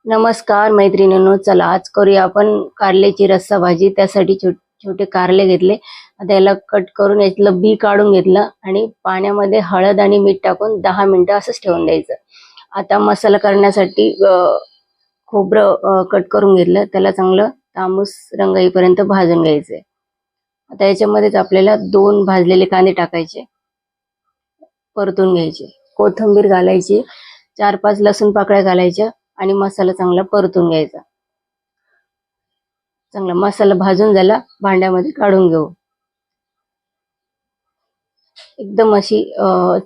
नमस्कार मैत्रिणींनो, चला आज करूया आपण कारल्याची रस्सा भाजी। त्यासाठी छोटे कारले घेतले, आता याला कट करून यातलं बी काढून घेतलं आणि पाण्यामध्ये हळद आणि मीठ टाकून 10 मिनिटं असंच ठेवून द्यायचं। आता मसाला करण्यासाठी खोबरं कट करून घेतलं, त्याला चांगलं तांबूस रंग येईपर्यंत भाजून घ्यायचे। आता याच्यामध्येच आपल्याला 2 भाजलेले कांदे टाकायचे, परतून घ्यायचे, कोथिंबीर घालायची, 4-5 लसूण पाकळ्या घालायच्या आणि मसाला चांगला परतून घ्यायचा। चांगला मसाला भाजून झाला, भांड्यामध्ये काढून घेऊ। एकदम अशी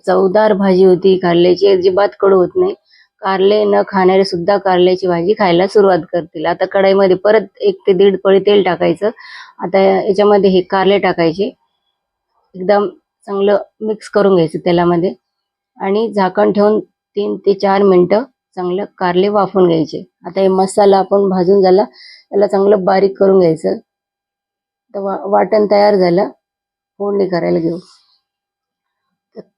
चवदार भाजी होती कारल्याची, अजिबात कडू होत नाही। कारले न खाणारे सुद्धा कारल्याची भाजी खायला सुरुवात करतील। आता कढईमध्ये परत 1 ते 1.5 पळी तेल टाकायचं। आता याच्यामध्ये हे कारले टाकायचे, एकदम चांगलं मिक्स करून घ्यायचं तेलामध्ये आणि झाकण ठेवून 3 ते 4 मिनिटं चांगलं कारले वाफून घ्यायचे। आता हे मसाला आपण भाजून झाला, त्याला चांगलं बारीक करून घ्यायचं। तर वाटण तयार झालं, फोडणी करायला घेऊ।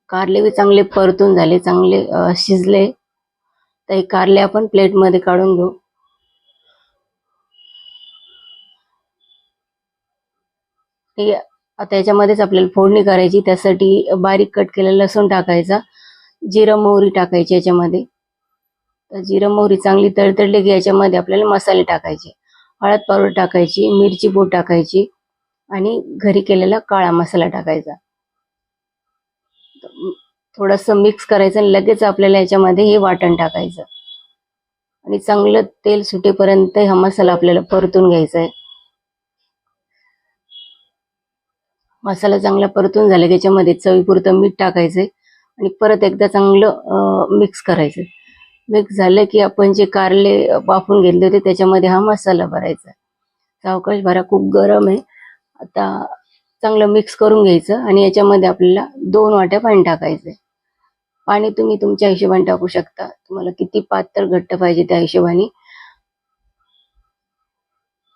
कारले बी चांगले परतून झाले, चांगले शिजले। तर हे कारले आपण प्लेट मध्ये काढून घेऊ। आता याच्यामध्येच आपल्याला फोडणी करायची, त्यासाठी बारीक कट केलेला लसूण टाकायचा, जिरं मोहरी टाकायची याच्यामध्ये। तर जिरं मोहरी चांगली तळतळली की याच्यामध्ये आपल्याला मसाले टाकायचे, हळद पावडर टाकायची, मिरची पूड टाकायची आणि घरी केलेला काळा मसाला टाकायचा। थोडंसं मिक्स करायचं आणि लगेच आपल्याला याच्यामध्ये हे वाटण टाकायचं आणि चांगलं तेल सुटेपर्यंत हा मसाला आपल्याला परतून घ्यायचा आहे। मसाला चांगला परतून झाला की याच्यामध्ये चवीपुरतं मीठ टाकायचंय आणि परत एकदा चांगलं मिक्स करायचं। मिक्स झालं की आपण जे कारले वाफून घेतले होते त्याच्यामध्ये हा मसाला भरायचा। सावकाश भरा, खूप गरम आहे। आता चांगलं मिक्स करून घ्यायचं आणि याच्यामध्ये आपल्याला 2 वाट्या पाणी टाकायचंय। पाणी तुम्ही तुमच्या हिशोबाने टाकू शकता, तुम्हाला किती पातळ घट्ट पाहिजे त्या हिशोबाने।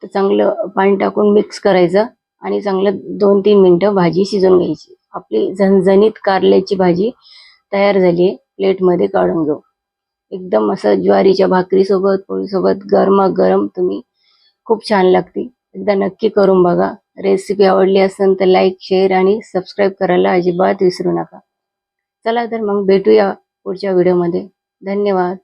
तर चांगलं पाणी टाकून मिक्स करायचं आणि चांगलं 2-3 मिनिटं भाजी शिजवून घ्यायची। आपली झणझणीत कारल्याची भाजी तयार झाली आहे, प्लेट मध्ये काढून घेऊ। एकदम असं ज्वारीच्या भाकरी सोबत, पोळी सोबत गरमागरम तुम्ही खूप छान लागते। एकदा नक्की करून बघा। रेसिपी आवडली असेल तर लाईक, शेअर आणि सबस्क्राईब करायला अजिबात विसरू नका। चला तर मग भेटूया पुढच्या व्हिडिओमध्ये। धन्यवाद।